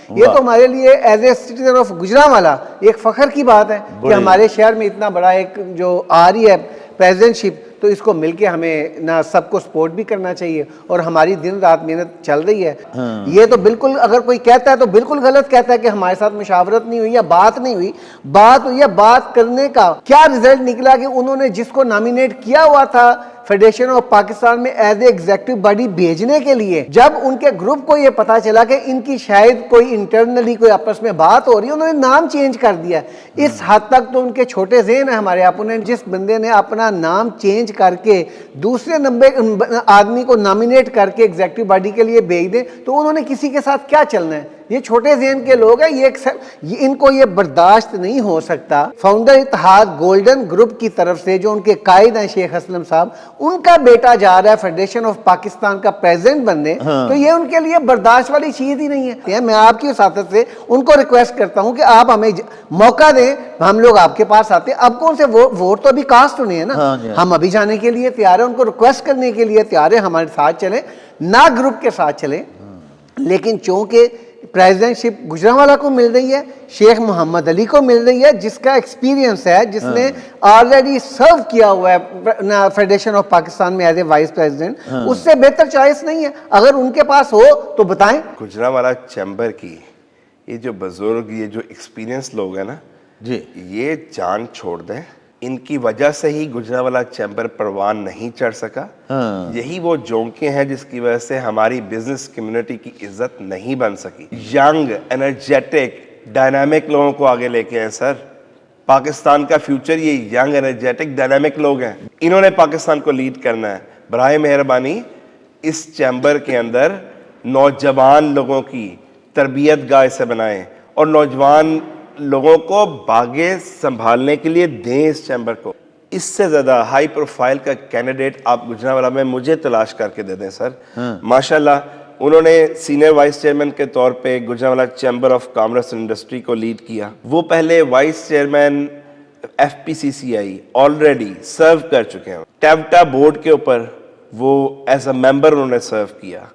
ये तो हमारे लिए as a citizen of Gujranwala एक फख्र की बात है कि हमारे शहर में इतना बड़ा एक जो आ रही है प्रेसिडेंटशिप, तो इसको मिलके हमें ना सबको सपोर्ट भी करना चाहिए और हमारी दिन रात मेहनत चल रही है। ये तो बिल्कुल, अगर कोई कहता है तो बिल्कुल गलत कहता है कि हमारे साथ मुशावरत नहीं हुई या बात नहीं हुई। बात हुई है, बात करने का क्या रिजल्ट निकला कि उन्होंने जिसको नॉमिनेट किया हुआ था फेडरेशन ऑफ पाकिस्तान में एज ए एग्जीक्यूटिव बॉडी भेजने के लिए, जब उनके ग्रुप को यह पता चला कि इनकी शायद कोई इंटरनली कोई आपस में बात हो रही है, उन्होंने नाम चेंज कर दिया। इस हद तक तो उनके छोटे ज़हन है हमारे अपोनेंट। जिस बंदे ने अपना नाम चेंज करके दूसरे नंबर आदमी को नॉमिनेट करके एग्जीक्यूटिव बॉडी के लिए भेज दे, तो उन्होंने किसी के साथ क्या चलना है? ये छोटे ज़हन के लोग हैं, ये इनको ये बर्दाश्त नहीं हो सकता। फाउंडर इत्तेहाद गोल्डन ग्रुप की तरफ से जो उनके कायद हैं शेख असलम साहब, उनका बेटा जा रहा है फेडरेशन ऑफ पाकिस्तान का प्रेसिडेंट बनने, तो ये उनके लिए बर्दाश्त वाली चीज़ ही नहीं है। मैं आपकी वसातत से उनको रिक्वेस्ट करता हूँ कि आप हमें मौका दें, हम लोग आपके पास आते हैं। अब कौन से वोट तो अभी कास्ट होने हैं ना, हम अभी जाने के लिए तैयार हैं, उनको रिक्वेस्ट करने के लिए तैयार है हमारे साथ चलें, ना ग्रुप के साथ चलें। लेकिन चूंकि प्रेसिडेंटशिप गुजरांवाला को मिल रही है, शेख मोहम्मद अली को मिल रही है, जिसका एक्सपीरियंस है, जिसने ऑलरेडी सर्व किया हुआ है फेडरेशन ऑफ पाकिस्तान में एज ए वाइस प्रेसिडेंट, उससे बेहतर चॉइस नहीं है। अगर उनके पास हो तो बताएं। गुजरांवाला चैम्बर की ये जो बुजुर्ग, ये जो एक्सपीरियंस लोग हैं ना जी, ये जान छोड़ दें। इनकी वजह से ही गुजरांवाला चैम्बर परवान नहीं चढ़ सका। यही वो जोंके हैं जिसकी वजह से हमारी बिजनेस कम्युनिटी की इज्जत नहीं बन सकी। यंग, एनर्जेटिक, डायनामिक लोगों को आगे लेके आए सर। पाकिस्तान का फ्यूचर ये यंग, एनर्जेटिक, डायनामिक लोग हैं, इन्होंने पाकिस्तान को लीड करना है। बराए मेहरबानी इस चैम्बर के अंदर नौजवान लोगों की तरबियत गाह से बनाएं और नौजवान लोगों को बागे संभालने के लिए दें इस चैम्बर को। इससे ज़्यादा हाई प्रोफाइल का कैंडिडेट आप गुजरांवाला में मुझे तलाश करके दे दें सर। माशाल्लाह उन्होंने सीनियर वाइस चेयरमैन के तौर पे Gujranwala chamber of commerce and industry को लीड किया। वो पहले वाइस चेयरमैन FPCCI ऑलरेडी सर्व कर चुके हैं। टैवटा बोर्ड के ऊपर वो एज अ मेंबर उन्होंने सर्व किया।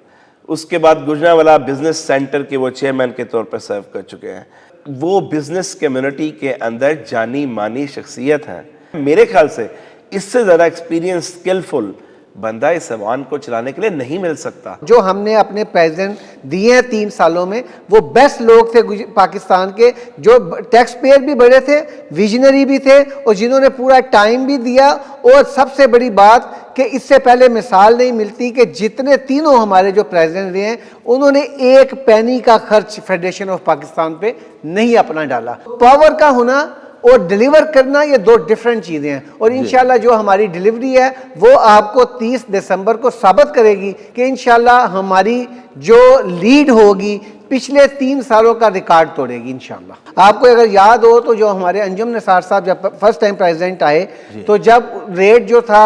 उसके बाद गुजरांवाला बिजनेस सेंटर के वो चेयरमैन के तौर पर सर्व कर चुके हैं। वो बिजनेस कम्युनिटी के अंदर जानी मानी शख्सियत है। मेरे ख्याल से इससे ज़्यादा एक्सपीरियंस, स्किलफुल बंदा इस ऐवान को चलाने के लिए नहीं मिल सकता। जो हमने अपने प्रेसिडेंट दिए हैं 3 सालों में, वो बेस्ट लोग थे पाकिस्तान के, जो टैक्स पेयर भी बड़े थे, विजनरी भी थे और जिन्होंने पूरा टाइम भी दिया। और सबसे बड़ी बात कि इससे पहले मिसाल नहीं मिलती कि जितने तीनों हमारे जो प्रेसिडेंट रहे हैं, उन्होंने एक पैनी का खर्च फेडरेशन ऑफ पाकिस्तान पे नहीं अपना डाला। पावर का होना और डिलीवर करना, ये 2 डिफरेंट चीज़ें हैं। और इंशाल्लाह जो हमारी डिलीवरी है वो आपको 30 दिसंबर को साबित करेगी कि इंशाल्लाह हमारी जो लीड होगी पिछले 3 सालों का रिकॉर्ड तोड़ेगी इंशाल्लाह। आपको अगर याद हो तो जो हमारे अंजुम निसार साहब जब फर्स्ट टाइम प्रेसिडेंट आए, तो जब रेट जो था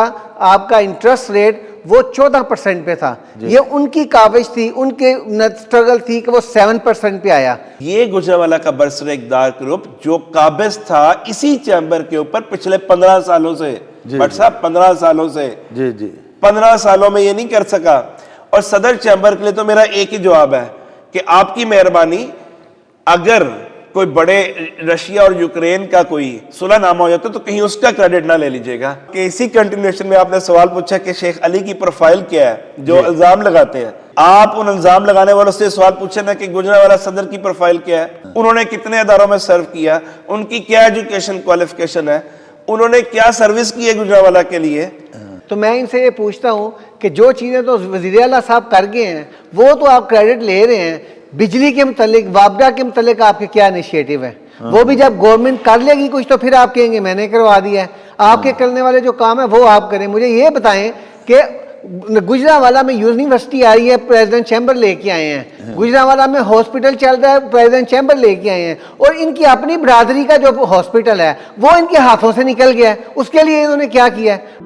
आपका इंटरेस्ट रेट वो 14% पे था। ये उनकी काविश थी, उनके स्ट्रगल थी कि वो 7% पे आया। ये गुजरांवाला का बरसर इक़्तिदार ग्रुप जो काबिज था इसी चैम्बर के ऊपर पिछले 15 सालों से, बट साहब 15 सालों से, जी जी 15 सालों में ये नहीं कर सका। और सदर चैम्बर के लिए तो मेरा एक ही जवाब है कि आपकी मेहरबानी, अगर कोई बड़े रशिया और यूक्रेन का कोई सुलहनामा हो जाता तो कहीं उसका क्रेडिट ना ले लीजिएगा। कि इसी कंटिन्यूएशन में आपने सवाल पूछा कि शेख अली की प्रोफाइल क्या है जो इल्जाम लगाते हैं। आप उन इल्जाम लगाने वालों से सवाल पूछे ना कि गुजरांवाला सदर की प्रोफाइल क्या है, उन्होंने कितने इदारों में सर्व किया, उनकी क्या एजुकेशन क्वालिफिकेशन है, उन्होंने क्या सर्विस की है गुजरांवाला के लिए। तो मैं इनसे ये पूछता हूँ कि जो चीज़ें तो वज़ीर आला साहब कर गए हैं वो तो आप क्रेडिट ले रहे हैं। बिजली के मुतालिक, वापडा के मुतालिक आपके क्या इनिशिएटिव है? वो भी जब गवर्नमेंट कर लेगी कुछ तो फिर आप कहेंगे मैंने करवा दिया है। आपके करने वाले जो काम है वो आप करें। मुझे ये बताएं कि गुजरांवाला में यूनिवर्सिटी आई है, प्रेसिडेंट चैम्बर लेके आए हैं। गुजरांवाला में हॉस्पिटल चल रहा है, प्रेसिडेंट चैम्बर लेके आए हैं। और इनकी अपनी बरादरी का जो हॉस्पिटल है वो इनके हाथों से निकल गया है। उसके लिए इन्होंने क्या किया है?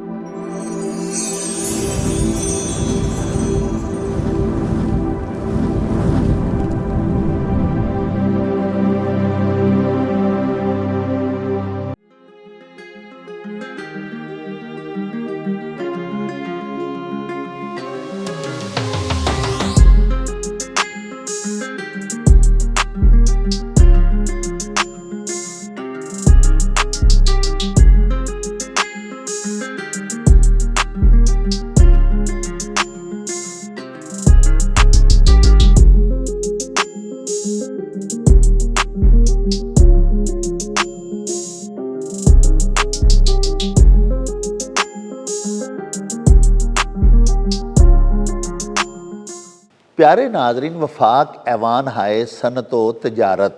प्यारे नाजरीन, वफाक ऐवान हाय सनत व तजारत,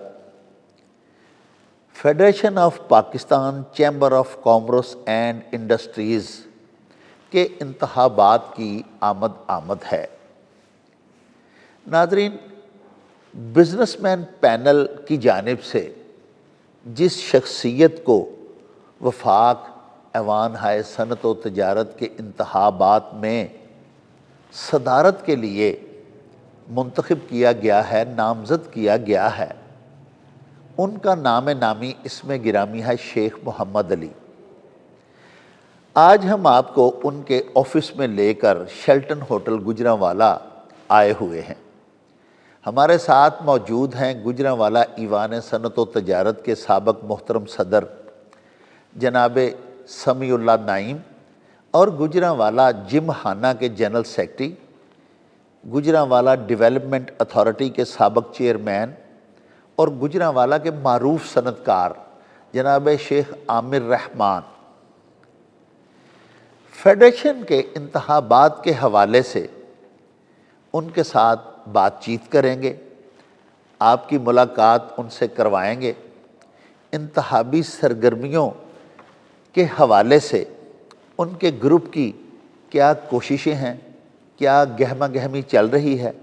federation of Pakistan chamber of commerce and industries के इंतखाबात की आमद है। नाजरीन, बिजनेसमैन पैनल की जानिब से जिस शख्सियत को वफाक ऐवान हाय सनत व तजारत के इंतखाबात में सदारत के लिए मुंतखब किया गया है, नामज़द किया गया है, उनका नाम नामी इसमें गिरामी है शेख मोहम्मद अली। आज हम आपको उनके ऑफिस में लेकर शेल्टन होटल गुजरांवाला आए हुए हैं। हमारे साथ मौजूद हैं गुजरांवाला ईवान सनत व तजारत के साबक मोहतरम सदर जनाब समीउल्लाह नाइम और गुजरांवाला जिमखाना के general secretary, Gujranwala development authority के साबक चेयरमैन और गुजरांवाला के मारूफ सनतकार जनाब शेख आमिर रहमान। फेडरेशन के इंतखाबात के हवाले से उनके साथ बातचीत करेंगे, आपकी मुलाकात उनसे करवाएंगे। इंतखाबी सरगर्मियों के हवाले से उनके ग्रुप की क्या कोशिशें हैं, क्या गहमा गहमी चल रही है,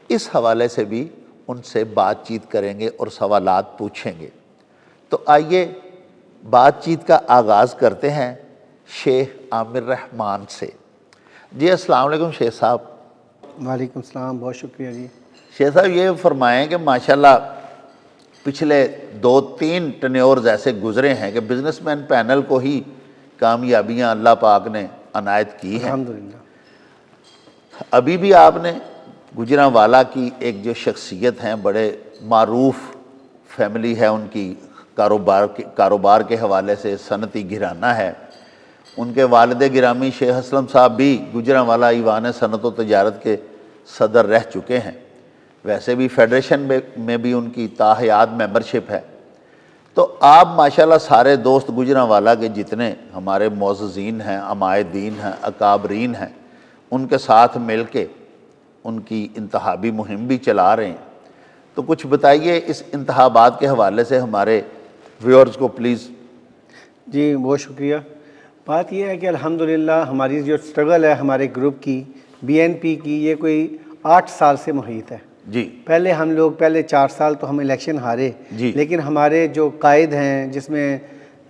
इस हवाले से भी उनसे बातचीत करेंगे और सवालात पूछेंगे। तो आइए बातचीत का आगाज़ करते हैं शेख आमिर रहमान से। जी अस्सलाम वालेकुम शेख साहब। वालेकुम सलाम, बहुत शुक्रिया जी। शेख साहब, ये फरमाएं कि माशाल्लाह पिछले 2-3 टन्योर्स ऐसे गुजरे हैं कि बिजनेसमैन पैनल को ही कामयाबियां अल्लाह पाक ने अनायत की हैं। अल्हम्दुलिल्लाह। अभी भी आपने गुजरांवाला की एक जो शख्सियत हैं, बड़े मारूफ फैमिली है उनकी, कारोबार के हवाले से सनती घराना है। उनके वालिद गिरामी शेख असलम साहब भी गुजरांवाला ईवान सनत व तजारत के सदर रह चुके हैं। वैसे भी फेडरेशन में भी उनकी ताहयात मेंबरशिप है। तो आप माशाल्लाह सारे दोस्त गुजरांवाला के जितने हमारे मोअज़्ज़ीन हैं, अमायदीन हैं, अकाबरीन हैं, उनके साथ मिल के उनकी इंतखाबी मुहिम भी चला रहे हैं। तो कुछ बताइए इस इंतखाबात के हवाले से हमारे व्यूअर्स को प्लीज़। जी बहुत शुक्रिया। बात यह है कि अल्हम्दुलिल्लाह हमारी जो स्ट्रगल है हमारे ग्रुप की, बीएनपी की, ये कोई 8 साल से मुहित है जी। पहले 4 साल तो हम इलेक्शन हारे जी। लेकिन हमारे जो कायद हैं, जिसमें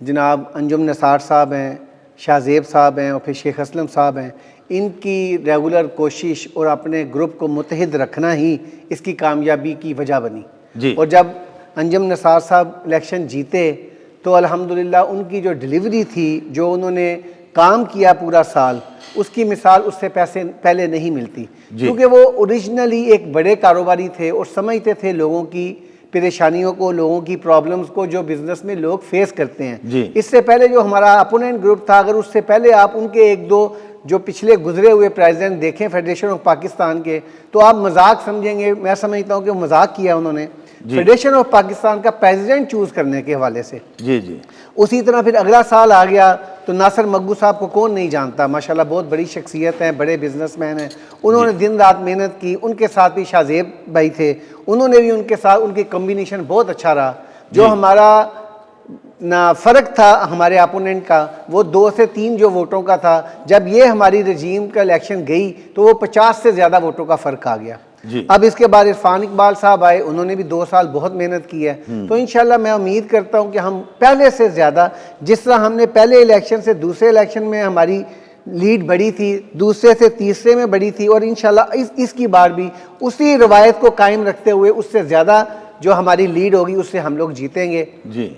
जनाब अंजुम नसार साहब हैं, शाहजेब साहब हैं और फिर शेख असलम साहब हैं, इनकी रेगुलर कोशिश और अपने ग्रुप को मुत्तहिद रखना ही इसकी कामयाबी की वजह बनी जी। और जब अंजुम नसार साहब इलेक्शन जीते तो अल्हम्दुलिल्लाह उनकी जो डिलीवरी थी, जो उन्होंने काम किया पूरा साल, उसकी मिसाल उससे पहले नहीं मिलती, क्योंकि वो ओरिजिनली एक बड़े कारोबारी थे और समझते थे लोगों की परेशानियों को, लोगों की प्रॉब्लम्स को, जो बिज़नेस में लोग फेस करते हैं। इससे पहले जो हमारा अपोनेंट ग्रुप था, अगर उससे पहले आप उनके 1-2 जो पिछले गुजरे हुए प्रेसिडेंट देखें फेडरेशन ऑफ पाकिस्तान के, तो आप मजाक समझेंगे। मैं समझता हूँ कि वो मजाक किया उन्होंने फेडरेशन ऑफ पाकिस्तान का प्रेसिडेंट चूज़ करने के हवाले से। जी जी। उसी तरह फिर अगला साल आ गया तो नासिर मग्गू साहब को कौन नहीं जानता, माशाल्लाह बहुत बड़ी शख्सियत हैं, बड़े बिजनेसमैन हैं। उन्होंने दिन रात मेहनत की। उनके साथ भी शाहजेब भाई थे, उन्होंने भी उनके साथ, उनकी कम्बिनेशन बहुत अच्छा रहा। जो हमारा ना फ़र्क था हमारे अपोनेंट का, वो 2 से 3 जो वोटों का था, जब ये हमारी रजीम का इलेक्शन गई तो वो 50 से ज़्यादा वोटों का फ़र्क आ गया। अब इसके बाद इरफान इकबाल साहब आए, उन्होंने भी 2 साल बहुत मेहनत की है। तो इंशाल्लाह मैं उम्मीद करता हूं कि हम पहले से ज़्यादा, जिस तरह हमने पहले इलेक्शन से दूसरे इलेक्शन में हमारी लीड बढ़ी थी, दूसरे से तीसरे में बढ़ी थी, और इंशाल्लाह इसकी बार भी उसी रवायत को कायम रखते हुए उससे ज़्यादा जो हमारी लीड होगी उससे हम लोग जीतेंगे जी।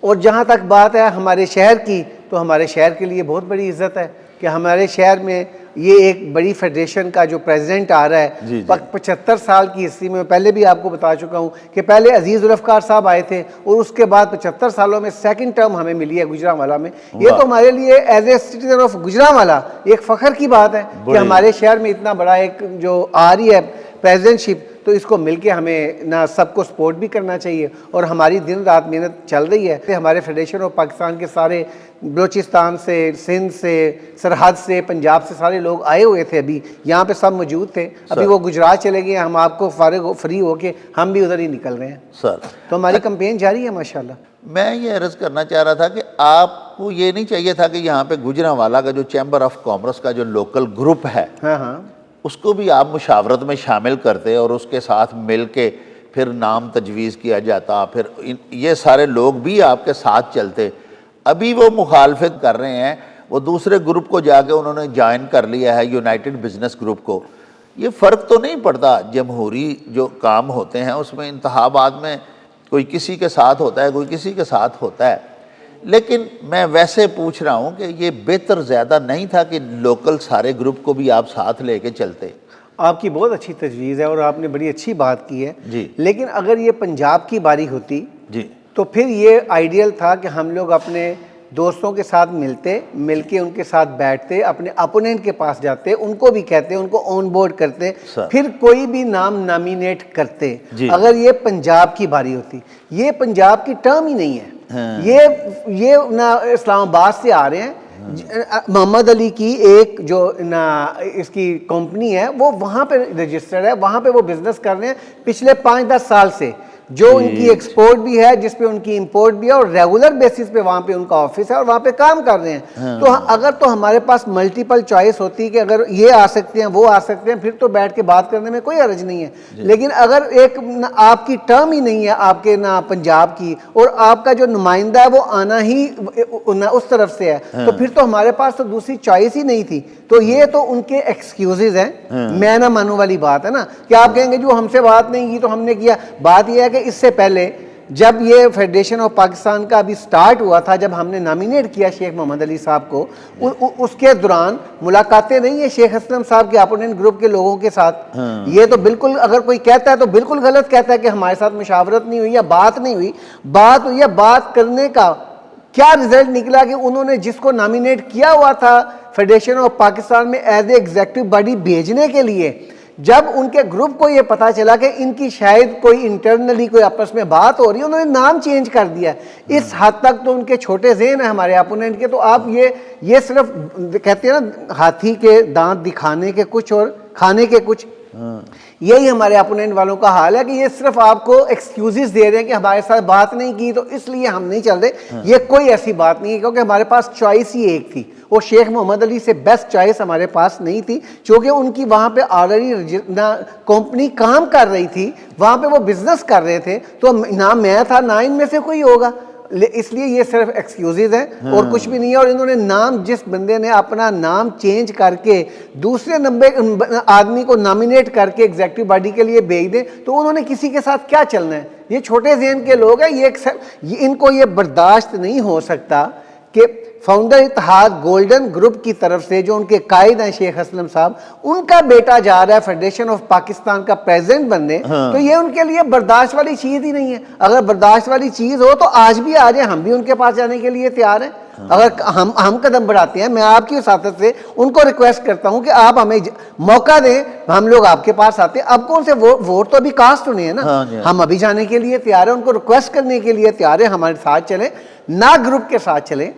और जहाँ तक बात है हमारे शहर की, तो हमारे शहर के लिए बहुत बड़ी इज़्ज़त है कि हमारे शहर में ये एक बड़ी फेडरेशन का जो प्रेसिडेंट आ रहा है। 75 साल की हिस्ट्री में, पहले भी आपको बता चुका हूँ कि पहले अजीज़ जुल्फ़कार साहब आए थे और उसके बाद 75 सालों में सेकंड टर्म हमें मिली है गुजरांवाला में। ये तो हमारे लिए as a citizen of Gujranwala एक फ़ख्र की बात है कि हमारे शहर में इतना बड़ा एक जो आ रही है प्रेसिडेंटशिप, तो इसको मिलके हमें ना सबको सपोर्ट भी करना चाहिए। और हमारी दिन रात मेहनत चल रही है। हमारे फेडरेशन ऑफ पाकिस्तान के सारे बलूचिस्तान से, सिंध से, सरहद से, पंजाब से सारे लोग आए हुए थे, अभी यहाँ पे सब मौजूद थे। अभी वो गुजरात चले गए, हम आपको फ्री होके हम भी उधर ही निकल रहे हैं सर। तो हमारी कैंपेन जारी है माशाल्लाह। मैं ये अर्ज़ करना चाह रहा था कि आपको ये नहीं चाहिए था कि यहाँ पे गुजरांवाला का जो चैम्बर ऑफ कॉमर्स का जो लोकल ग्रुप है, हाँ हाँ, उसको भी आप मुशावरत में शामिल करते और उसके साथ मिल के फिर नाम तजवीज़ किया जाता, फिर ये सारे लोग भी आपके साथ चलते। अभी वो मुखालफत कर रहे हैं, वो दूसरे ग्रुप को जाके उन्होंने ज्वाइन कर लिया है, यूनाइटेड बिजनेस ग्रुप को। ये फ़र्क तो नहीं पड़ता, जमहूरी जो काम होते हैं उसमें इंतखाबात में कोई किसी के साथ होता है, कोई किसी के साथ होता है। लेकिन मैं वैसे पूछ रहा हूँ कि ये बेहतर ज़्यादा नहीं था कि लोकल सारे ग्रुप को भी आप साथ लेके चलते? आपकी बहुत अच्छी तजवीज़ है और आपने बड़ी अच्छी बात की है जी। लेकिन अगर ये पंजाब की बारी होती जी, तो फिर ये आइडियल था कि हम लोग अपने दोस्तों के साथ मिलके उनके साथ बैठते, अपने अपोनेंट के पास जाते, उनको भी कहते, उनको ऑन बोर्ड करते, फिर कोई भी नाम नॉमिनेट करते। अगर ये पंजाब की बारी होती, ये पंजाब की टर्म ही नहीं है। हाँ। ये ना इस्लामाबाद से आ रहे हैं, मोहम्मद अली की एक जो ना इसकी कंपनी है वो वहाँ पे रजिस्टर्ड है, वहाँ पे वो बिजनेस कर रहे हैं पिछले 5-10 साल से, जो उनकी एक्सपोर्ट भी है, जिस पे उनकी इंपोर्ट भी है, और रेगुलर बेसिस पे वहाँ पे उनका ऑफिस है और वहाँ पे काम कर रहे हैं। हाँ। तो अगर तो हमारे पास मल्टीपल चॉइस होती कि अगर ये आ सकते हैं, वो आ सकते हैं, फिर तो बैठ के बात करने में कोई हर्ज नहीं है। लेकिन अगर एक आपकी टर्म ही नहीं है आपके ना पंजाब की, और आपका जो नुमाइंदा है वो आना ही उस तरफ से है, तो फिर तो हमारे पास तो दूसरी चॉइस ही नहीं थी। तो ये तो उनके एक्सक्यूजेज हैं, मैं ना मानू वाली बात है ना, कि आप कहेंगे जो हमसे बात नहीं की तो हमने किया। बात यह है कि इससे पहले जब ये फेडरेशन ऑफ पाकिस्तान का अभी स्टार्ट हुआ था, जब हमने नॉमिनेट किया शेख मोहम्मद अली साहब को, उसके दौरान मुलाकातें नहीं है शेख असलम साहब के अपोनेंट ग्रुप के लोगों के साथ। ये तो बिल्कुल, अगर कोई कहता है तो बिल्कुल गलत कहता है कि हमारे साथ मुशावरत नहीं हुई या बात नहीं हुई। बात हुई है, बात करने का क्या रिजल्ट निकला कि उन्होंने जिसको नॉमिनेट किया हुआ था फेडरेशन ऑफ पाकिस्तान में एज ए एग्जीक्यूटिव बॉडी भेजने के लिए, जब उनके ग्रुप को ये पता चला कि इनकी शायद कोई इंटरनली कोई आपस में बात हो रही है, उन्होंने नाम चेंज कर दिया। इस हद तक तो उनके छोटे ज़हन है हमारे अपोनेंट के। तो आप ये सिर्फ कहते हैं ना, हाथी के दांत दिखाने के कुछ और खाने के कुछ, यही हमारे अपोनेंट वालों का हाल है कि ये सिर्फ आपको एक्सक्यूजेस दे रहे हैं कि हमारे साथ बात नहीं की तो इसलिए हम नहीं चल रहे। ये कोई ऐसी बात नहीं है, क्योंकि हमारे पास चॉइस ही एक थी, वो शेख मोहम्मद अली से बेस्ट चॉइस हमारे पास नहीं थी, क्योंकि उनकी वहाँ पे ऑलरेडी कंपनी काम कर रही थी, वहाँ पे वो बिजनेस कर रहे थे। तो ना मैं था ना इनमें से कोई होगा, इसलिए ये सिर्फ एक्सक्यूजेज हैं और कुछ भी नहीं है। और इन्होंने नाम, जिस बंदे ने अपना नाम चेंज करके दूसरे नंबर आदमी को नॉमिनेट करके एग्जीक्यूटिव बॉडी के लिए भेज दे, तो उन्होंने किसी के साथ क्या चलना है? ये छोटे ज़हन के लोग हैं, ये इनको ये बर्दाश्त नहीं हो सकता कि फाउंडर इत्तेहाद गोल्डन ग्रुप की तरफ से, जो उनके कायद हैं शेख असलम साहब, उनका बेटा जा रहा है फेडरेशन ऑफ पाकिस्तान का प्रेसिडेंट बनने। तो ये उनके लिए बर्दाश्त वाली चीज़ ही नहीं है। अगर बर्दाश्त वाली चीज़ हो तो आज भी आ जाए, हम भी उनके पास जाने के लिए तैयार हैं। अगर हम कदम बढ़ाते हैं, मैं आपकी वसातत से उनको रिक्वेस्ट करता हूं कि आप हमें मौका दें, हम लोग आपके पास आते हैं। अब कौन से वोट तो अभी कास्ट होने हैं ना, हम अभी जाने के लिए तैयार हैं, उनको रिक्वेस्ट करने के लिए तैयार है, हमारे साथ चले, ना ग्रुप के साथ चले।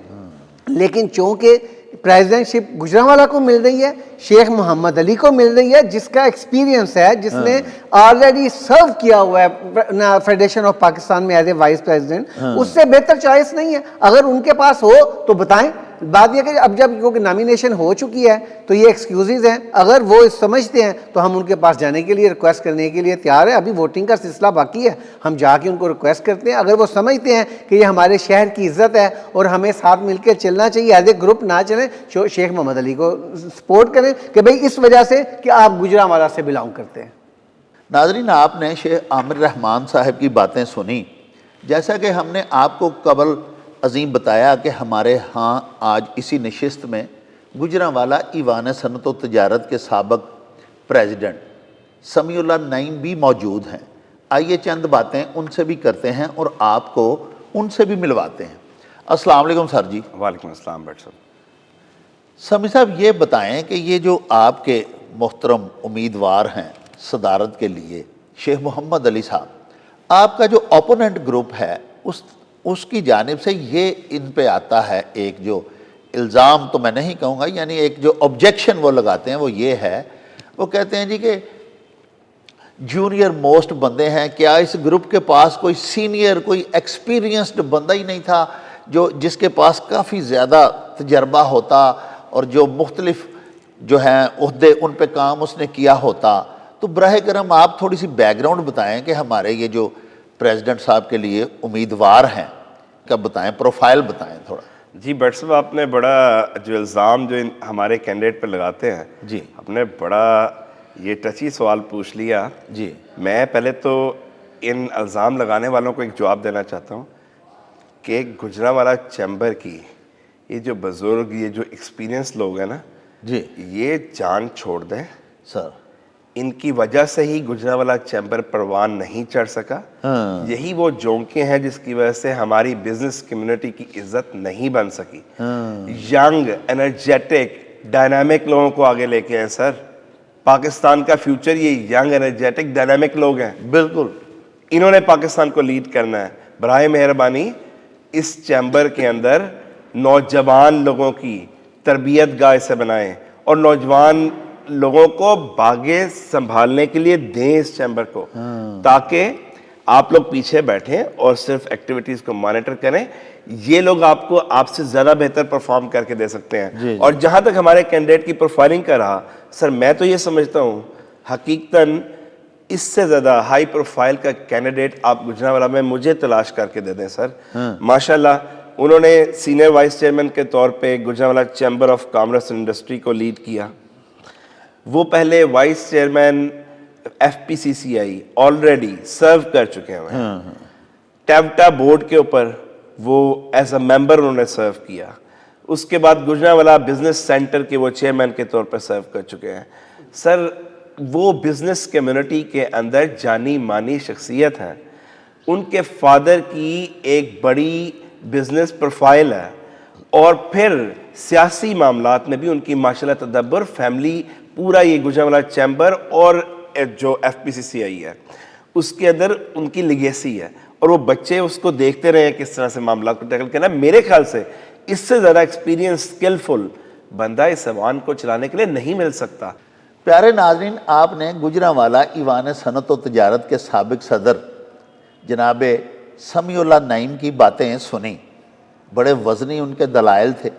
लेकिन चूंकि प्रेसिडेंटशिप गुजरांवाला को मिल रही है, शेख मोहम्मद अली को मिल रही है, जिसका एक्सपीरियंस है, जिसने ऑलरेडी सर्व किया हुआ है ना फेडरेशन ऑफ पाकिस्तान में एज ए वाइस प्रेसिडेंट, उससे बेहतर चॉइस नहीं है। अगर उनके पास हो तो बताएं। बात यह कि अब जब क्योंकि नॉमिनेशन हो चुकी है तो ये एक्सक्यूजेज हैं, अगर वो समझते हैं तो हम उनके पास जाने के लिए, रिक्वेस्ट करने के लिए तैयार है। अभी वोटिंग का सिलसिला बाकी है, हम जाके उनको रिक्वेस्ट करते हैं। अगर वो समझते हैं कि ये हमारे शहर की इज्जत है और हमें साथ मिलकर चलना चाहिए, एज ए ग्रुप ना चलें, शेख मोहम्मद अली को सपोर्ट करें कि भाई इस वजह से कि आप गुजरांवाला से बिलोंग करते हैं। नाज़रीन, आपने शेख आमिर रहमान साहब की बातें सुनी। जैसा कि हमने आपको कबल अजीम बताया कि हमारे यहाँ आज इसी नशिस्त में गुजरांवाला ईवान सनत व तजारत के साबिक़ प्रेसिडेंट समीउल्लाह नईम भी मौजूद हैं। आइए चंद बातें उनसे भी करते हैं और आपको उनसे भी मिलवाते हैं। अस्सलाम वालेकुम सर जी। वालेकुम अस्सलाम भट्ट साहब। समी साहब, ये बताएं कि ये जो आपके मोहतरम उम्मीदवार हैं सदारत के लिए, शेख मोहम्मद अली साहब, आपका जो ओपोनेंट ग्रुप है उसकी जानिब से ये इन पे आता है एक जो इल्ज़ाम तो मैं नहीं कहूँगा, यानी एक जो ऑब्जेक्शन वो लगाते हैं वो ये है, वो कहते हैं जी कि जूनियर मोस्ट बंदे हैं, क्या इस ग्रुप के पास कोई सीनियर कोई एक्सपीरियंस्ड बंदा ही नहीं था जो जिसके पास काफ़ी ज़्यादा तजर्बा होता और जो मुख्तलिफ जो हैं ओहदे उन पे काम उसने किया होता। तो बराह करम आप थोड़ी सी बैकग्राउंड बताएं कि हमारे ये जो प्रेसिडेंट साहब के लिए उम्मीदवार हैं का बताएं, प्रोफाइल बताएं थोड़ा। जी भट्ट साहब, आपने बड़ा जो इल्ज़ाम जो हमारे कैंडिडेट पर लगाते हैं जी, आपने बड़ा ये टची सवाल पूछ लिया जी। मैं पहले तो इन इल्ज़ाम लगाने वालों को एक जवाब देना चाहता हूँ कि गुजरांवाला चैम्बर की ये जो बुज़ुर्ग ये जो एक्सपीरियंस लोग हैं ना जी ये जान छोड़ दें सर। इनकी वजह से ही गुजरांवाला चैम्बर परवान नहीं चढ़ सका। हाँ। यही वो जोंके हैं जिसकी वजह से हमारी बिजनेस कम्युनिटी की इज्जत नहीं बन सकी। यंग एनर्जेटिक डायनामिक लोगों को आगे लेके आए सर। पाकिस्तान का फ्यूचर ये यंग एनर्जेटिक डायनामिक लोग हैं, बिल्कुल इन्होंने पाकिस्तान को लीड करना है। बराए मेहरबानी इस चैम्बर के अंदर नौजवान लोगों की तरबियत गाह से बनाएं और नौजवान लोगों को बागे संभालने के लिए दें इस चैम्बर को, ताकि आप लोग पीछे बैठें और सिर्फ एक्टिविटीज को मॉनिटर करें। ये लोग आपको आपसे ज़्यादा बेहतर परफॉर्म करके दे सकते हैं। जी। और जहाँ तक हमारे कैंडिडेट की प्रोफाइलिंग का रहा सर, मैं तो ये समझता हूँ हकीकतन इससे ज़्यादा हाई प्रोफाइल का कैंडिडेट आप गुजरांवाला में मुझे तलाश करके दे दें सर। माशाल्लाह उन्होंने सीनियर वाइस चेयरमैन के तौर पे Gujranwala chamber of commerce and industry को लीड किया। वो पहले वाइस चेयरमैन FPCCI ऑलरेडी सर्व कर चुके हैं। टैवटा बोर्ड के ऊपर वो एज अ मेंबर उन्होंने सर्व किया। उसके बाद गुजरांवाला बिजनेस सेंटर के वो चेयरमैन के तौर पर सर्व कर चुके हैं सर। वो बिजनेस कम्युनिटी के अंदर जानी मानी शख्सियत हैं। उनके फादर की एक बड़ी बिजनेस प्रोफाइल है और फिर सियासी मामलात में भी उनकी माशाल्लाह तदब्बर, फैमिली, पूरा ये गुजरांवाला चैम्बर और जो FPCCI है उसके अंदर उनकी लिगेसी है और वो बच्चे उसको देखते रहे हैं किस तरह से मामला को टैकल करना। मेरे ख्याल से इससे ज़्यादा एक्सपीरियंस स्किलफुल बंदा इस अवान को चलाने के लिए नहीं मिल सकता। प्यारे नाज़रीन, आपने गुजरांवाला ईवान सनत व तजारत के साबिक सदर जनाब समीउल्लाह नईम की बातें सुनी। बड़े वज़नी उनके दलाइल थे।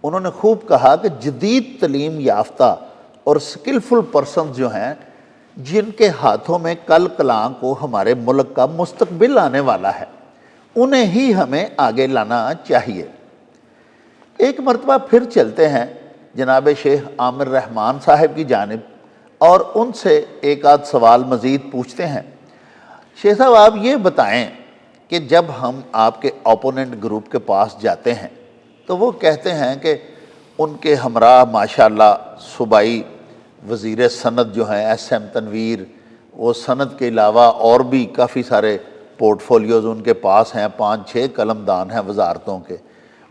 उन्होंने खूब कहा कि जदीद तलीम याफ्ता और स्किलफुल पर्सन जो हैं, जिनके हाथों में कल कलां को हमारे मुल्क का मुस्तकबिल आने वाला है, उन्हें ही हमें आगे लाना चाहिए। एक मरतबा फिर चलते हैं जनाब शेख आमिर रहमान साहब की जानिब और उनसे एक आध सवाल मज़ीद पूछते हैं। शेख साहब, आप ये बताएं कि जब हम आपके ओपोनेंट ग्रुप के पास जाते हैं तो वो कहते हैं कि उनके हमरा माशाल्लाह सूबाई वज़ीर सनत जो हैं SM तनवीर, वो सनत के अलावा और भी काफ़ी सारे पोर्टफोलियोज़ उनके पास हैं, 5-6 कलमदान हैं वजारतों के।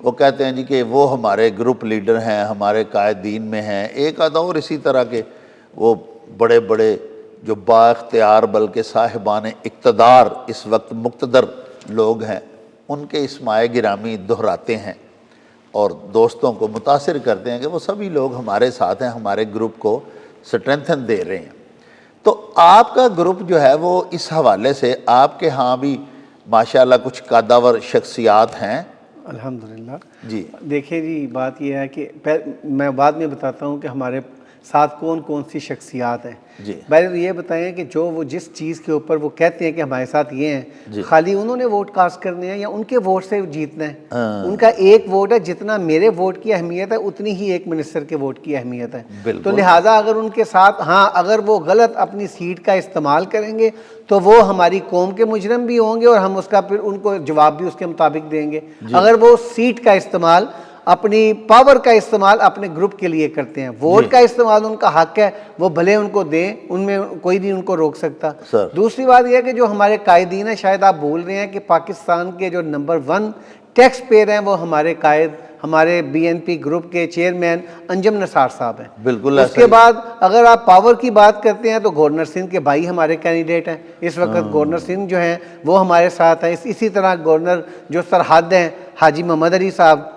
वो कहते हैं जी कि वो हमारे ग्रुप लीडर हैं, हमारे कायदीन में हैं, एक आधा और इसी तरह के वो बड़े बड़े जो बाख्तियार बल्कि साहिबान इक़्तिदार इस वक्त मुक़्तदर लोग हैं, उनके इस्माए गिरामी दोहराते हैं और दोस्तों को मुतासिर करते हैं कि वो सभी लोग हमारे साथ हैं, हमारे ग्रुप को स्ट्रेंथन दे रहे हैं। तो आपका ग्रुप जो है वो इस हवाले से आपके यहाँ भी माशाल्लाह कुछ कादावर शख्सियात हैं? अल्हम्दुलिल्लाह जी। देखिए जी, बात यह है कि मैं बाद में बताता हूँ कि हमारे साथ कौन कौन सी शख्सियात हैं। जी। पहले तो ये बताएं कि जो वो जिस चीज़ के ऊपर वो कहते हैं कि हमारे साथ ये हैं, जी। खाली उन्होंने वोट कास्ट करने हैं या उनके वोट से जीतना है? उनका एक वोट है, जितना मेरे वोट की अहमियत है उतनी ही एक मिनिस्टर के वोट की अहमियत है। बिल्कुल। तो लिहाजा अगर उनके साथ, हाँ, अगर वो गलत अपनी सीट का इस्तेमाल करेंगे तो वो हमारी कौम के मुजरम भी होंगे और हम उसका फिर उनको जवाब भी उसके मुताबिक देंगे। अगर वो सीट का इस्तेमाल, अपनी पावर का इस्तेमाल अपने ग्रुप के लिए करते हैं, वोट का इस्तेमाल उनका हक है, वो भले उनको दें, उनमें कोई नहीं उनको रोक सकता। दूसरी बात यह है कि जो हमारे कायदीन है, शायद आप बोल रहे हैं कि पाकिस्तान के जो नंबर 1 टैक्स पेयर हैं वो हमारे कायद, हमारे बीएनपी ग्रुप के चेयरमैन अंजुम निसार साहब हैं। बिल्कुल। उसके बाद अगर आप पावर की बात करते हैं तो गवर्नर सिंध के भाई हमारे कैंडिडेट हैं इस वक्त। गवर्नर सिंध जो हैं वो हमारे साथ हैं। इसी तरह गवर्नर जो सरहद हैं हाजी मोहम्मद अली साहब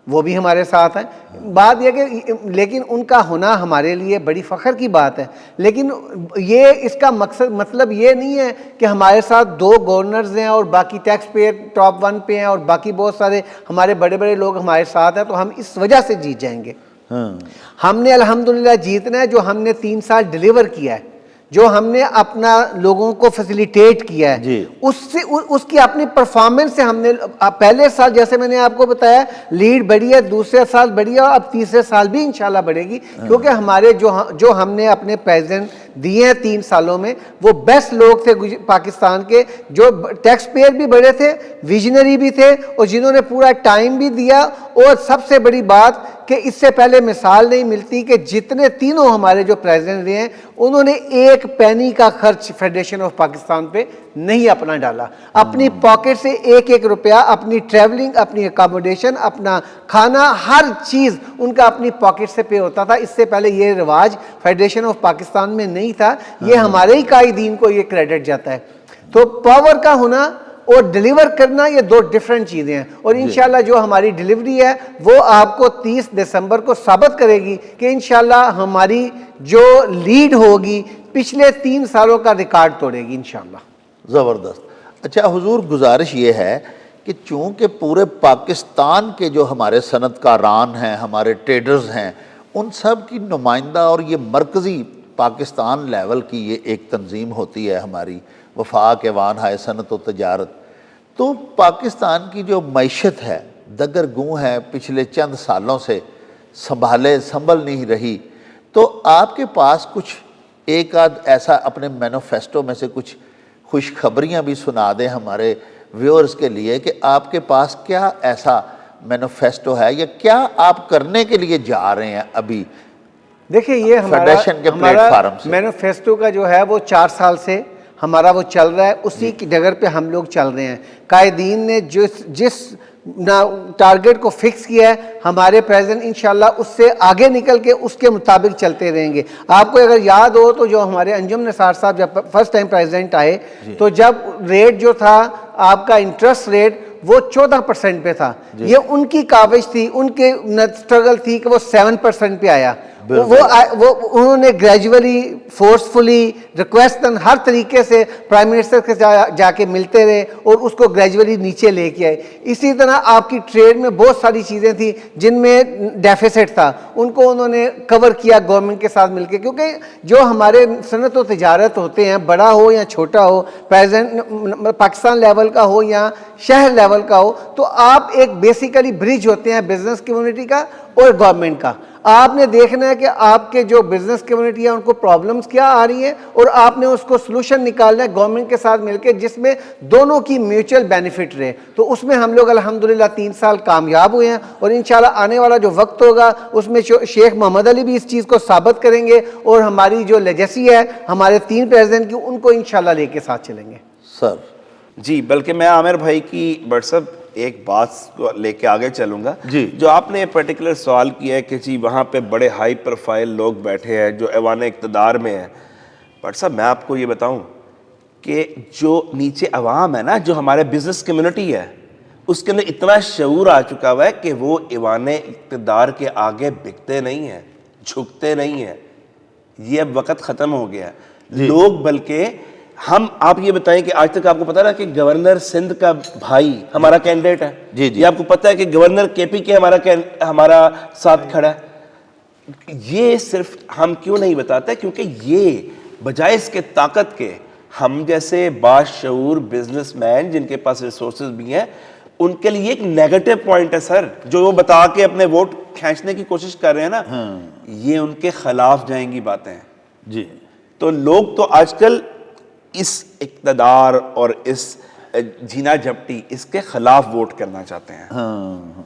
वो भी हमारे साथ हैं। बात यह कि लेकिन उनका होना हमारे लिए बड़ी फ़ख्र की बात है, लेकिन ये इसका मकसद मतलब ये नहीं है कि हमारे साथ 2 गवर्नर्स हैं और बाकी टैक्स पेयर टॉप 1 पे हैं और बाकी बहुत सारे हमारे बड़े बड़े लोग हमारे साथ हैं तो हम इस वजह से जीत जाएंगे। हमने अल्हम्दुलिल्लाह जीतना है। जो हमने 3 साल डिलीवर किया है, जो हमने अपना लोगों को फैसिलिटेट किया है, उससे उसकी अपनी परफॉर्मेंस से हमने पहले साल जैसे मैंने आपको बताया लीड बढ़ी है, दूसरे साल बढ़ी है और अब तीसरे साल भी इंशाल्लाह बढ़ेगी, क्योंकि हमारे जो हमने अपने प्रेजेंट दिए हैं 3 सालों में वो बेस्ट लोग थे पाकिस्तान के, जो टैक्स पेयर भी बड़े थे, विजनरी भी थे और जिन्होंने पूरा टाइम भी दिया। और सबसे बड़ी बात कि इससे पहले मिसाल नहीं मिलती कि जितने तीनों हमारे जो प्रेसिडेंट रहे हैं उन्होंने एक पैनी का खर्च फेडरेशन ऑफ पाकिस्तान पे नहीं अपना डाला। अपनी पॉकेट से एक एक रुपया, अपनी ट्रैवलिंग, अपनी अकोमोडेशन, अपना खाना, हर चीज़ उनका अपनी पॉकेट से पे होता था। इससे पहले ये रिवाज फेडरेशन ऑफ पाकिस्तान में नहीं था। ये हमारे ही कायदीन को ये क्रेडिट जाता है। तो पावर का होना और डिलीवर करना ये 2 डिफरेंट चीज़ें हैं। और इंशाल्लाह जो हमारी डिलीवरी है वो आपको 30 दिसंबर को साबित करेगी कि इंशाल्लाह हमारी जो लीड होगी पिछले 3 सालों का रिकॉर्ड तोड़ेगी इंशाल्लाह। ज़बरदस्त। अच्छा हुजूर, गुजारिश ये है कि चूँकि पूरे पाकिस्तान के जो हमारे सनतकारान हैं, हमारे ट्रेडर्स हैं, उन सब की नुमाइंदा और ये मरकज़ी पाकिस्तान लेवल की ये एक तंजीम होती है हमारी वफाक एवान हाय सनत व तजारत, तो पाकिस्तान की जो मईशत है दगरगूं है, पिछले चंद सालों से संभल नहीं रही। तो आपके पास कुछ एक आध ऐसा अपने मैनिफेस्टो में से कुछ खुशखबरियाँ भी सुना दें हमारे व्यूअर्स के लिए कि आपके पास क्या ऐसा मैनिफेस्टो है या क्या आप करने के लिए जा रहे हैं अभी। देखिए ये हमारा मैनिफेस्टो का जो है वो 4 साल से हमारा वो चल रहा है, उसी की डगर पे हम लोग चल रहे हैं। कायदीन ने जिस टारगेट को फिक्स किया है हमारे प्रेसिडेंट इंशाल्लाह उससे आगे निकल के उसके मुताबिक चलते रहेंगे। आपको अगर याद हो तो जो हमारे अंजुम निसार साहब जब फर्स्ट टाइम प्रेसिडेंट आए तो जब रेट जो था आपका इंटरेस्ट रेट वो 14% पे था। ये उनकी काविश थी, उनके स्ट्रगल थी कि वो 7% पे आया। वो उन्होंने ग्रेजुअली फोर्सफुली रिक्वेस्ट हर तरीके से प्राइम मिनिस्टर के जाके मिलते रहे और उसको ग्रेजुअली नीचे लेके आए। इसी तरह आपकी ट्रेड में बहुत सारी चीज़ें थी जिनमें डेफिसिट था, उनको उन्होंने कवर किया गवर्नमेंट के साथ मिलके, क्योंकि जो हमारे सनत व तिजारत होते हैं, बड़ा हो या छोटा हो, प्रेजेंट पाकिस्तान लेवल का हो या शहर लेवल का हो, तो आप एक बेसिकली ब्रिज होते हैं बिजनेस कम्युनिटी का और गवर्नमेंट का। आपने देखना है कि आपके जो बिजनेस कम्युनिटी है उनको प्रॉब्लम्स क्या आ रही है और आपने उसको सोल्यूशन निकालना है गवर्नमेंट के साथ मिलकर जिसमें दोनों की म्यूचुअल बेनिफिट रहे। तो उसमें हम लोग अल्हम्दुलिल्लाह 3 साल कामयाब हुए हैं और इंशाल्लाह आने वाला जो वक्त होगा उसमें शेख मोहम्मद अली भी इस चीज़ को साबित करेंगे और हमारी जो लेगेसी है हमारे 3 प्रेसिडेंट की उनको इंशाल्लाह लेके साथ चलेंगे। सर जी, बल्कि मैं आमिर भाई की व्हाट्सएप एक बात को लेके आगे चलूंगा जी। जो आपने पर्टिकुलर सवाल किया है कि जी वहाँ पे बड़े हाई प्रोफाइल लोग बैठे हैं जो ऐवान इक़्तिदार में हैं, बट साहब मैं आपको ये बताऊं कि जो नीचे अवाम है ना, जो हमारे बिजनेस कम्युनिटी है, उसके अंदर इतना शऊर आ चुका हुआ है कि वो ऐवान इक़्तिदार के आगे बिकते नहीं हैं, झुकते नहीं हैं। ये अब वक़्त ख़त्म हो गया। लोग बल्कि आप ये बताएं कि आज तक आपको पता है कि गवर्नर सिंध का भाई हमारा कैंडिडेट है जी। ये आपको पता है कि गवर्नर केपी के हमारा साथ खड़ा है। ये सिर्फ हम क्यों नहीं बताते, क्योंकि ये बजाय इसके ताकत के हम जैसे बाशऊर बिजनेसमैन जिनके पास रिसोर्सेज भी हैं उनके लिए एक नेगेटिव पॉइंट है सर, जो वो बता के अपने वोट खींचने की कोशिश कर रहे हैं ना, ये उनके खिलाफ जाएंगी बातें जी। तो लोग तो आजकल इस इक़्तिदार और इस झीना झपटी इसके खिलाफ वोट करना चाहते हैं।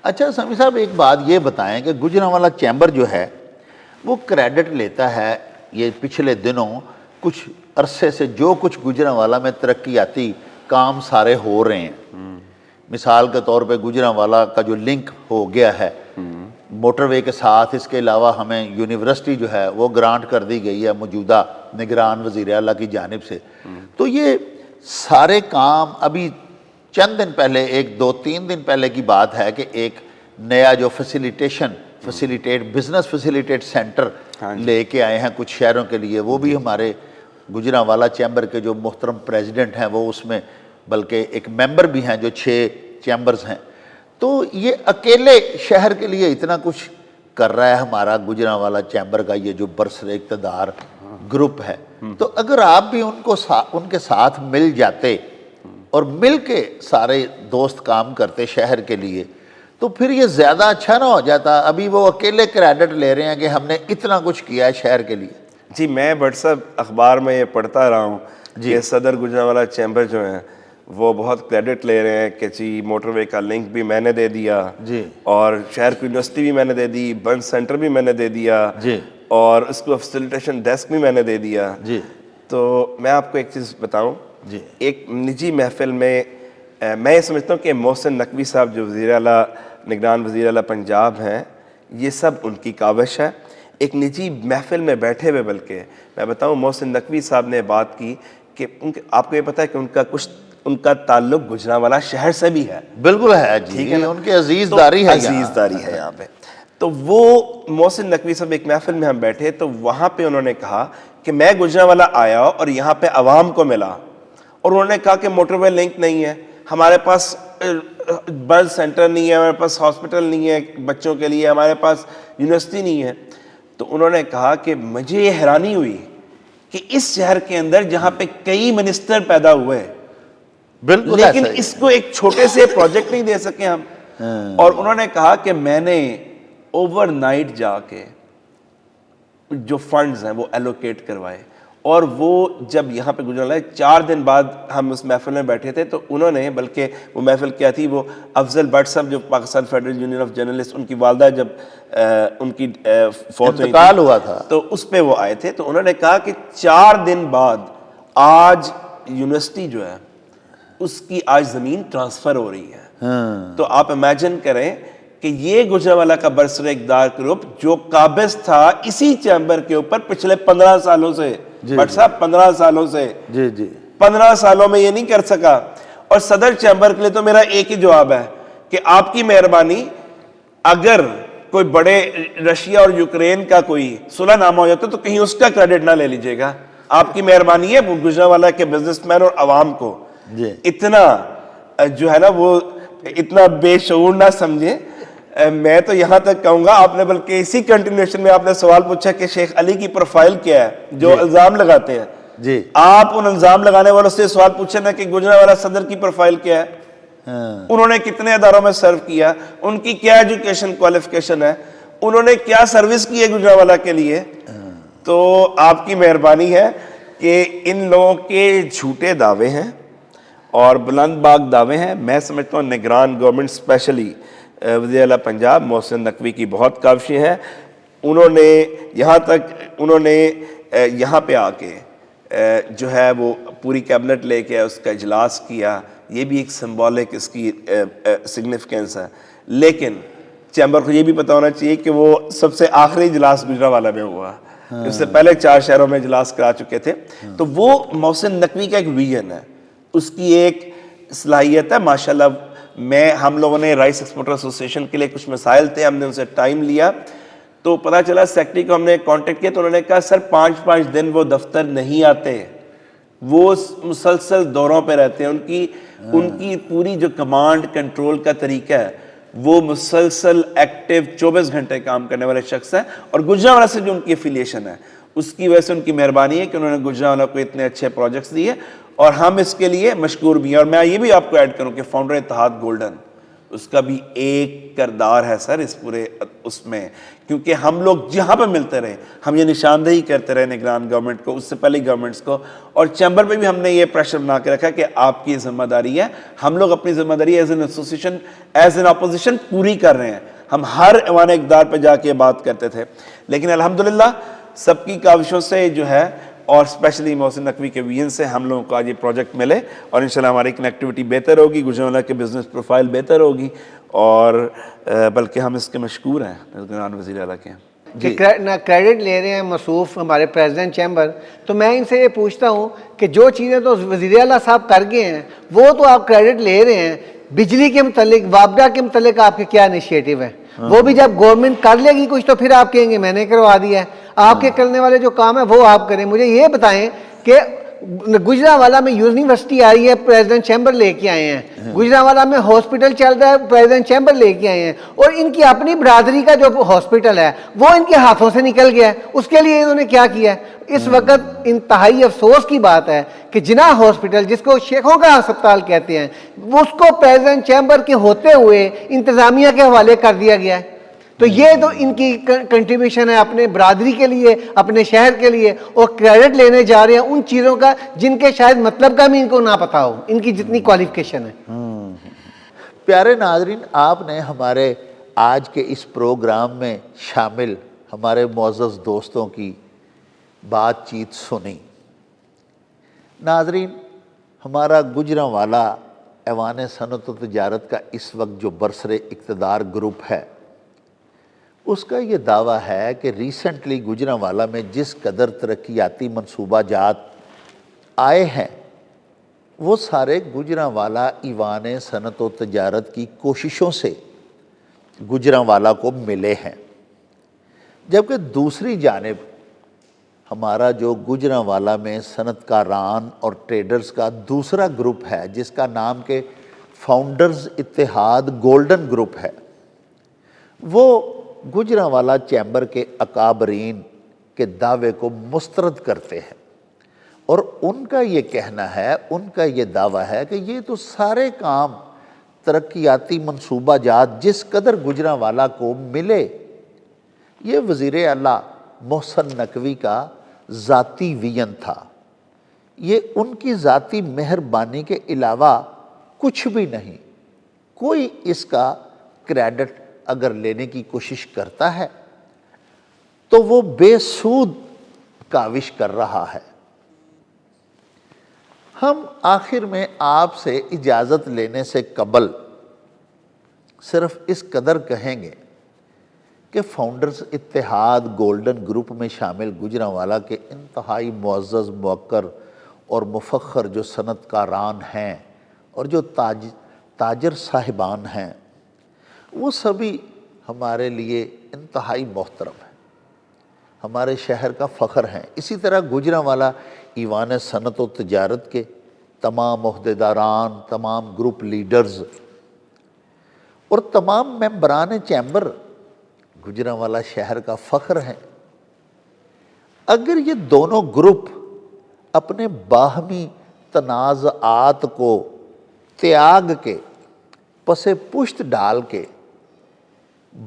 अच्छा समी साहब, एक बात ये बताएं कि गुजरांवाला चैम्बर जो है वो क्रेडिट लेता है, ये पिछले दिनों कुछ अरसे से जो कुछ गुजरांवाला में तरक्याती काम सारे हो रहे हैं, मिसाल के तौर पे गुजरांवाला का जो लिंक हो गया है मोटरवे के साथ, इसके अलावा हमें यूनिवर्सिटी जो है वो ग्रांट कर दी गई है मौजूदा निगरान वज़ीर आला की जानिब से। तो ये सारे काम अभी चंद दिन पहले, 1-2-3 दिन पहले की बात है कि एक नया जो बिजनेस फैसिलिटेट सेंटर लेके आए हैं कुछ शहरों के लिए, वो भी हमारे गुजरांवाला चैम्बर के जो मोहतरम प्रेसिडेंट हैं वो उसमें बल्कि एक मेंबर भी हैं, जो 6 चैम्बर्स हैं। तो ये अकेले शहर के लिए इतना कुछ कर रहा है हमारा गुजरांवाला चैम्बर का ये जो बरसरे इक़्तिदार ग्रुप है। तो अगर आप भी उनके साथ मिल जाते और मिल के सारे दोस्त काम करते शहर के लिए, तो फिर ये ज़्यादा अच्छा ना हो जाता। अभी वो अकेले क्रेडिट ले रहे हैं कि हमने इतना कुछ किया है शहर के लिए। जी, मैं बट साहब अखबार में ये पढ़ता रहा हूँ कि सदर गुजरांवाला चैम्बर जो है वो बहुत क्रेडिट ले रहे हैं कि जी मोटरवे का लिंक भी मैंने दे दिया जी, और शहर की यूनिवर्सिटी भी मैंने दे दी, बंद सेंटर भी मैंने दे दिया जी, और उसको फैसिलिटेशन डेस्क भी मैंने दे दिया जी। तो मैं आपको एक चीज़ बताऊं जी, एक निजी महफिल में मैं ये समझता हूँ कि मोहसिन नकवी साहब जो वज़ीर आला निगरान वज़ीर आला पंजाब हैं, ये सब उनकी काविश है। एक निजी महफिल में बैठे हुए, बल्कि मैं बताऊं मोहसिन नकवी साहब ने बात की कि आपको ये पता है कि उनका ताल्लुक गुजरांवाला शहर से भी है। बिल्कुल है जी, ठीक है ना? उनके अजीज़दारी है, अजीज़दारी है यहाँ पे। तो वो मोहसिन नकवी साहब एक महफिल में हम बैठे तो वहाँ पे उन्होंने कहा कि मैं गुजरांवाला आया और यहाँ पे आवाम को मिला और उन्होंने कहा कि मोटरवे लिंक नहीं है, हमारे पास बर्थ सेंटर नहीं है, हमारे पास हॉस्पिटल नहीं है बच्चों के लिए, हमारे पास यूनिवर्सिटी नहीं है। तो उन्होंने कहा कि मुझे ये हैरानी हुई कि इस शहर के अंदर जहाँ पे कई मिनिस्टर पैदा हुए, बिल्कुल, लेकिन इसको एक छोटे से प्रोजेक्ट नहीं दे सके हम। और उन्होंने कहा कि मैंने ओवरनाइट जाके जो फंड्स हैं वो एलोकेट करवाए और वो जब यहाँ पे गुजरांवाला 4 दिन बाद हम उस महफिल में बैठे थे तो उन्होंने, बल्कि वो महफिल क्या थी, वो अफजल भट्ट साहब जो Pakistan federal union of journalist, उनकी वालदा जब उनकी फौत इंतकाल हुआ था तो उस पे वो आए थे। तो उन्होंने कहा कि 4 दिन बाद आज यूनिवर्सिटी जो है उसकी आज ज़मीन ट्रांसफ़र हो रही है। तो आप इमेजिन करें कि ये गुजरांवाला का बरसरे इक़्तिदार ग्रुप जो काबिज़ था इसी चैम्बर के ऊपर पिछले 15 सालों से, बट साहब 15 सालों से, जी जी, 15 सालों में ये नहीं कर सका। और सदर चैम्बर के लिए तो मेरा एक ही जवाब है कि आपकी मेहरबानी, अगर कोई बड़े रशिया और यूक्रेन का कोई सुलहनामा हो जाता तो कहीं उसका क्रेडिट ना ले लीजिएगा। आपकी मेहरबानी है वो गुजरांवाला के बिजनेसमैन और आवाम को इतना जो है ना वो इतना बेशऊर ना समझे। मैं तो यहाँ तक कहूँगा, आपने बल्कि इसी कंटिन्यूएशन में आपने सवाल पूछा कि शेख अली की प्रोफाइल क्या है जो इल्ज़ाम लगाते हैं जी, आप उन इल्ज़ाम लगाने वालों से सवाल पूछे ना कि गुजरांवाला सदर की प्रोफाइल क्या है, उन्होंने कितने अदारों में सर्व किया, उनकी क्या एजुकेशन क्वालिफिकेशन है, उन्होंने क्या सर्विस की है गुजरांवाला के लिए। तो आपकी मेहरबानी है कि इन लोगों के झूठे दावे हैं और बुलंदबाग दावे हैं। मैं समझता हूँ निगरान गवर्नमेंट स्पेशली वज़ीर आला पंजाब मोहसिन नकवी की बहुत काविशें हैं। उन्होंने यहाँ पे आके जो है वो पूरी कैबिनेट लेके उसका इजलास किया, ये भी एक सिंबॉलिक इसकी सिग्निफिकेंस है। लेकिन चैम्बर को ये भी पता होना चाहिए कि वो सबसे आखिरी इजलास गुजरांवाला में हुआ, इससे पहले 4 शहरों में इजलास करा चुके थे। तो वो मोहसिन नकवी का एक विजन है, उसकी एक सलाहियत है माशाल्लाह। हम लोगों ने राइस एक्सपोर्टर एसोसिएशन के लिए कुछ मसाइल थे, हमने उनसे टाइम लिया तो पता चला, सेक्रेटरी को हमने कांटेक्ट किया तो उन्होंने कहा सर 5-5 दिन वो दफ्तर नहीं आते, वो मुसलसल दौरों पे रहते हैं। उनकी पूरी जो कमांड कंट्रोल का तरीका है वो मुसलसल एक्टिव 24 घंटे काम करने वाले शख्स हैं। और गुजरांवाला से जो उनकी एफिलिएशन है उसकी वजह से उनकी मेहरबानी है कि उन्होंने गुजरांवाला को इतने अच्छे प्रोजेक्ट्स दिए और हम इसके लिए मशकूर भी हैं। और मैं ये भी आपको ऐड करूं कि फाउंडर इत्तेहाद गोल्डन, उसका भी एक किरदार है सर इस पूरे उसमें, क्योंकि हम लोग जहाँ पर मिलते रहे हम ये निशानदेही करते रहे निगरान गवर्नमेंट को, उससे पहले गवर्नमेंट्स को, और चैम्बर पे भी हमने ये प्रेशर बना के रखा कि आपकी जिम्मेदारी है। हम लोग अपनी जिम्मेदारी as an association, as an opposition पूरी कर रहे हैं। हम हर ऐवान इक़्तिदार पर जाके बात करते थे, लेकिन अल्हम्दुलिल्लाह सबकी काविशों से जो है और स्पेशली मोहसिन नकवी के विजन से हम लोगों को आज ये प्रोजेक्ट मिले और इंशाल्लाह हमारी कनेक्टिविटी बेहतर होगी, गुजरांवाला के बिज़नेस प्रोफाइल बेहतर होगी और बल्कि हम इसके मशकूर हैं निगरान वज़ीर आला के कि ना क्रेडिट ले रहे हैं मसूफ हमारे प्रेसिडेंट चैम्बर। तो मैं इनसे ये पूछता हूँ कि जो चीज़ें तो वज़ीर आला साहब कर गए हैं वो तो आप क्रेडिट ले रहे हैं, बिजली के मतलब वापडा के मतलब आपके क्या इनिशिएटिव है? वो भी जब गवर्नमेंट कर लेगी कुछ तो फिर आप कहेंगे मैंने करवा दिया है। आपके करने वाले जो काम है वो आप करें। मुझे ये बताएं कि गुजरांवाला में यूनिवर्सिटी आई है, प्रेसिडेंट चैम्बर लेके आए हैं। गुजरांवाला में हॉस्पिटल चल रहा है, प्रेसिडेंट चैम्बर लेके आए हैं। और इनकी अपनी बरादरी का जो हॉस्पिटल है वो इनके हाथों से निकल गया है। उसके लिए इन्होंने क्या किया है? इस वक्त इंतहाई अफसोस की बात है कि जिना हॉस्पिटल जिसको शेखों का अस्पताल कहते हैं उसको प्रेसिडेंट चैम्बर के होते हुए इंतजामिया के हवाले कर दिया गया है। तो ये तो इनकी कंट्रीब्यूशन है अपने बरादरी के लिए, अपने शहर के लिए, और क्रेडिट लेने जा रहे हैं उन चीज़ों का जिनके शायद मतलब का भी इनको ना पता हो, इनकी जितनी क्वालिफिकेशन है। प्यारे नाजरीन, आपने हमारे आज के इस प्रोग्राम में शामिल हमारे मुअज़्ज़ज़ दोस्तों की बातचीत सुनी। नाजरीन, हमारा गुजरांवाला ऐवान सनअत व तिजारत का इस वक्त जो बरसरे इक़्तिदार ग्रुप है उसका ये दावा है कि रिसेंटली गुजरांवाला में जिस कदर तरक्याती मनसूबाजात आए हैं वो सारे गुजरांवाला ईवान सनअत व तिजारत की कोशिशों से गुजरांवाला को मिले हैं। जबकि दूसरी जानिब हमारा जो गुजरांवाला में सनतकारान और ट्रेडर्स का दूसरा ग्रुप है जिसका नाम के फाउंडर्स इत्तेहाद गोल्डन ग्रुप है, वो गुजरांवाला चैम्बर के अकाबरीन के दावे को मुस्तरद करते हैं और उनका ये कहना है, उनका ये दावा है कि ये तो सारे काम तरक्याती मनसूबाजात जिस कदर गुजरांवाला को मिले ये वज़ीर आला मोहसिन नकवी का ज़ाती विजन था, ये उनकी ज़ाती मेहरबानी के अलावा कुछ भी नहीं। कोई इसका क्रेडिट अगर लेने की कोशिश करता है तो वो बेसूद काविश कर रहा है। हम आखिर में आपसे इजाज़त लेने से कबल सिर्फ इस कदर कहेंगे कि फाउंडर्स इत्तेहाद गोल्डन ग्रुप में शामिल गुजरांवाला के इंतहाई मुअज़्ज़ज़ मुवक्कर और मुफ़ख्खर जो सनतकारान हैं और जो ताजर साहिबान हैं वो सभी हमारे लिए इंतहाई मोहतरम है, हमारे शहर का फ़ख्र हैं। इसी तरह गुजरांवाला ईवान सनअत व तिजारत के तमाम ओहदेदारान, तमाम ग्रुप लीडर्स और तमाम मेंबरान चैम्बर गुजरांवाला शहर का फ़ख्र हैं। अगर ये दोनों ग्रुप अपने बाहमी तनाज़ात को त्याग के पसे पुश्त डाल के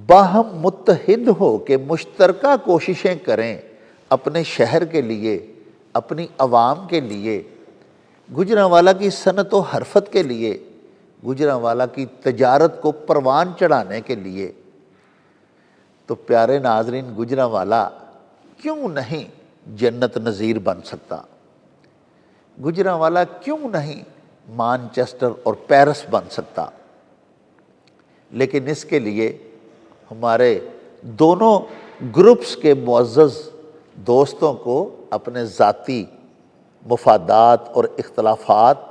बाहम मुत्तहिद हो के मुश्तरका कोशिशें करें अपने शहर के लिए, अपनी आवाम के लिए, गुजरांवाला की सनत व हरफत के लिए, गुजरांवाला की तजारत को परवान चढ़ाने के लिए, तो प्यारे नाजरीन गुजरांवाला क्यों नहीं जन्नत नज़ीर बन सकता? गुजरांवाला क्यों नहीं मानचेस्टर और पेरिस बन सकता? लेकिन इसके लिए हमारे दोनों ग्रुप्स के मुअज़्ज़ज़ दोस्तों को अपने ज़ाती मुफादात और इख्तलाफात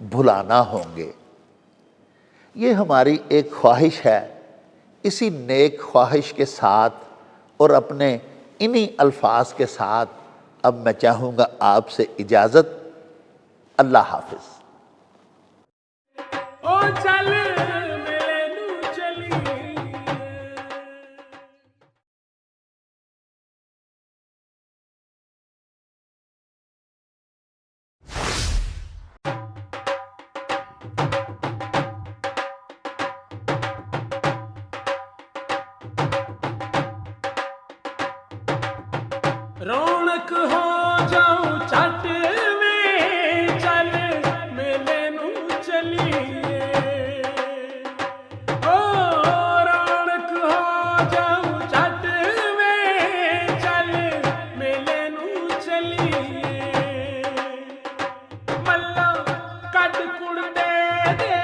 भुलाना होंगे। ये हमारी एक ख्वाहिश है। इसी नेक ख्वाहिश के साथ और अपने इन्हीं अल्फाज के साथ अब मैं चाहूँगा आपसे इजाज़त। अल्लाह हाफ़िज़। रौनक हो जाऊं चट में चल मेले नू चलिए ओ रौनक हो जाऊं चट में चल मेले नू चलिए दे